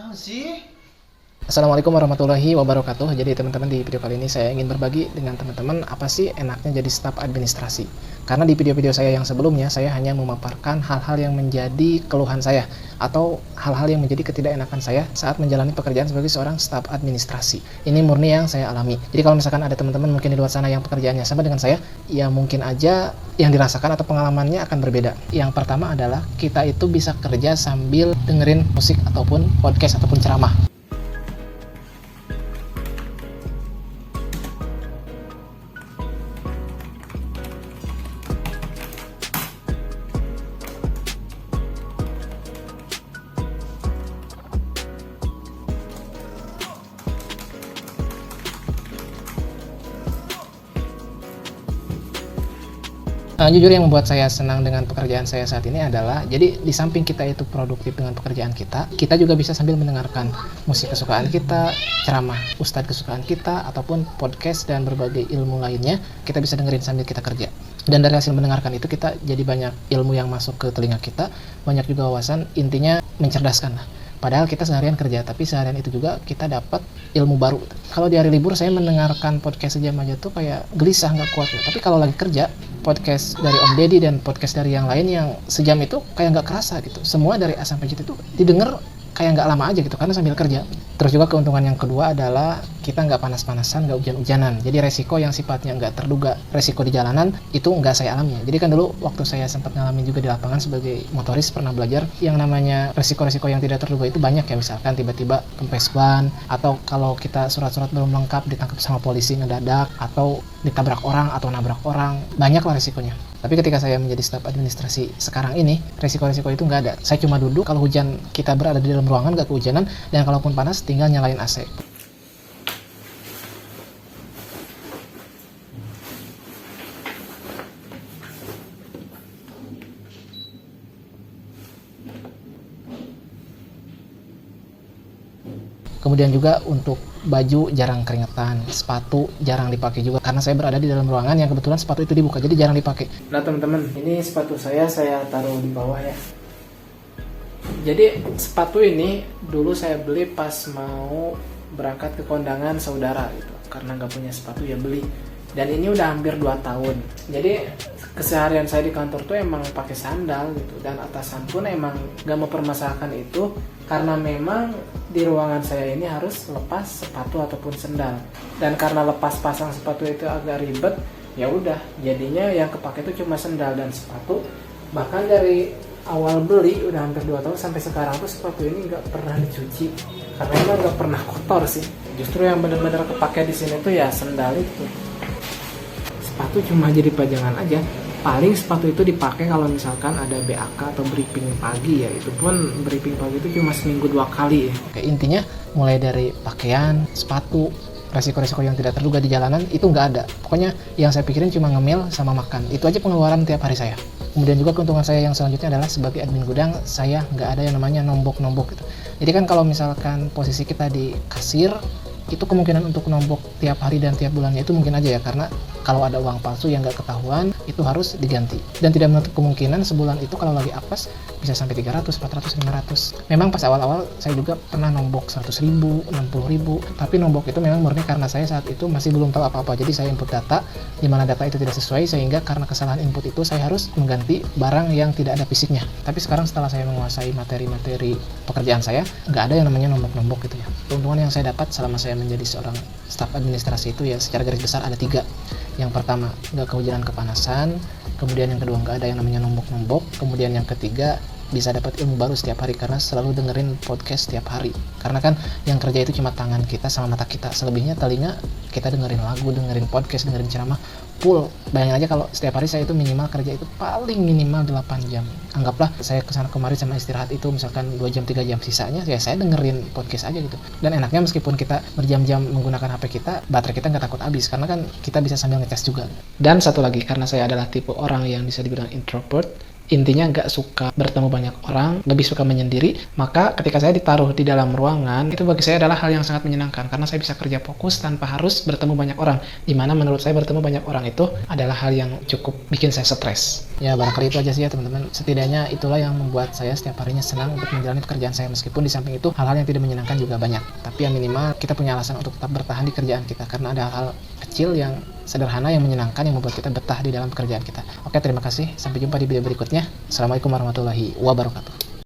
Nah sih. Assalamualaikum warahmatullahi wabarakatuh. Jadi teman-teman, di video kali ini saya ingin berbagi dengan teman-teman apa sih enaknya jadi staf administrasi. Karena di video-video saya yang sebelumnya saya hanya memaparkan hal-hal yang menjadi keluhan saya atau hal-hal yang menjadi ketidakenakan saya saat menjalani pekerjaan sebagai seorang staf administrasi. Ini murni yang saya alami. Jadi kalau misalkan ada teman-teman mungkin di luar sana yang pekerjaannya sama dengan saya, ya mungkin aja yang dirasakan atau pengalamannya akan berbeda. Yang pertama adalah kita itu bisa kerja sambil dengerin musik ataupun podcast ataupun ceramah. Jujur yang membuat saya senang dengan pekerjaan saya saat ini adalah, jadi di samping kita itu produktif dengan pekerjaan kita juga bisa sambil mendengarkan musik kesukaan kita, ceramah ustadz kesukaan kita, ataupun podcast dan berbagai ilmu lainnya kita bisa dengerin sambil kita kerja. Dan dari hasil mendengarkan itu kita jadi banyak ilmu yang masuk ke telinga kita, banyak juga wawasan, intinya mencerdaskan lah. Padahal kita seharian kerja, tapi seharian itu juga kita dapat ilmu baru. Kalau di hari libur saya mendengarkan podcast sejam aja tuh kayak gelisah, nggak kuat ya. Tapi kalau lagi kerja, podcast dari Om Deddy dan podcast dari yang lain yang sejam itu kayak nggak kerasa gitu. Semua dari A sampai Z itu didengar kayak nggak lama aja gitu, karena sambil kerja. Terus juga keuntungan yang kedua adalah kita nggak panas-panasan, nggak hujan-hujanan. Jadi resiko yang sifatnya nggak terduga, resiko di jalanan, itu nggak saya alami. Jadi kan dulu waktu saya sempat ngalamin juga di lapangan sebagai motoris, pernah belajar yang namanya resiko-resiko yang tidak terduga itu banyak ya. Misalkan tiba-tiba kempes ban, atau kalau kita surat-surat belum lengkap ditangkap sama polisi ngedadak, atau ditabrak orang atau nabrak orang, banyak lah resikonya. Tapi ketika saya menjadi staf administrasi sekarang ini, resiko-resiko itu nggak ada. Saya cuma duduk, kalau hujan kita berada di dalam ruangan nggak kehujanan, dan kalaupun panas tinggal nyalain AC. Kemudian juga untuk baju jarang keringetan, sepatu jarang dipakai juga karena saya berada di dalam ruangan yang kebetulan sepatu itu dibuka, jadi jarang dipakai. Nah teman-teman, ini sepatu saya taruh di bawah ya. Jadi sepatu ini dulu saya beli pas mau berangkat ke kondangan saudara gitu, karena nggak punya sepatu ya beli. Dan ini udah hampir 2 tahun. Jadi keseharian saya di kantor tuh emang pakai sandal gitu, dan atasan pun emang nggak mempermasalahkan itu karena memang di ruangan saya ini harus lepas sepatu ataupun sendal. Dan karena lepas pasang sepatu itu agak ribet, ya udah jadinya yang kepake itu cuma sendal dan sepatu. Bahkan dari awal beli udah hampir 2 tahun sampai sekarang tuh sepatu ini nggak pernah dicuci karena emang nggak pernah kotor sih. Justru yang benar-benar kepake di sini tuh ya sendal itu. Sepatu cuma jadi pajangan aja. Paling sepatu itu dipakai kalau misalkan ada BAK atau briefing pagi ya. Itu pun briefing pagi itu cuma seminggu 2 kali ya. Kayak intinya mulai dari pakaian, sepatu, resiko-resiko yang tidak terduga di jalanan itu nggak ada. Pokoknya yang saya pikirin cuma ngemil sama makan. Itu aja pengeluaran tiap hari saya. Kemudian juga keuntungan saya yang selanjutnya adalah sebagai admin gudang, saya nggak ada yang namanya nombok-nombok gitu. Jadi kan kalau misalkan posisi kita di kasir, itu kemungkinan untuk nombok tiap hari dan tiap bulannya itu mungkin aja ya, karena kalau ada uang palsu yang nggak ketahuan itu harus diganti. Dan tidak menutup kemungkinan sebulan itu kalau lagi apes bisa sampai 300, 400, 500. Memang pas awal-awal saya juga pernah nombok 100.000, 60.000, tapi nombok itu memang murni karena saya saat itu masih belum tahu apa-apa. Jadi saya input data di mana data itu tidak sesuai, sehingga karena kesalahan input itu saya harus mengganti barang yang tidak ada fisiknya. Tapi sekarang setelah saya menguasai materi-materi pekerjaan saya, nggak ada yang namanya nombok-nombok gitu ya. Keuntungan yang saya dapat selama saya menjadi seorang staf administrasi itu ya secara garis besar ada 3. Yang pertama, nggak kehujanan kepanasan. Kemudian yang kedua, nggak ada yang namanya nombok-nombok. Kemudian yang ketiga, bisa dapat ilmu baru setiap hari karena selalu dengerin podcast setiap hari. Karena kan yang kerja itu cuma tangan kita sama mata kita, selebihnya telinga kita dengerin lagu, dengerin podcast, dengerin ceramah full. Bayangin aja kalau setiap hari saya itu minimal kerja itu paling minimal 8 jam. Anggaplah saya kesana kemari sama istirahat itu misalkan 2 jam 3 jam, sisanya ya saya dengerin podcast aja gitu. Dan enaknya meskipun kita berjam-jam menggunakan HP kita, baterai kita nggak takut habis karena kan kita bisa sambil ngecas juga. Dan satu lagi, karena saya adalah tipe orang yang bisa dibilang introvert, intinya nggak suka bertemu banyak orang, lebih suka menyendiri. Maka ketika saya ditaruh di dalam ruangan, itu bagi saya adalah hal yang sangat menyenangkan karena saya bisa kerja fokus tanpa harus bertemu banyak orang. Dimana menurut saya bertemu banyak orang itu adalah hal yang cukup bikin saya stres. Ya barangkali itu aja sih ya teman-teman. Setidaknya itulah yang membuat saya setiap harinya senang untuk menjalani pekerjaan saya, meskipun di samping itu hal-hal yang tidak menyenangkan juga banyak. Tapi yang minimal kita punya alasan untuk tetap bertahan di kerjaan kita karena ada hal kecil yang sederhana yang menyenangkan yang membuat kita betah di dalam pekerjaan kita. Oke, terima kasih. Sampai jumpa di video berikutnya. Assalamualaikum warahmatullahi wabarakatuh.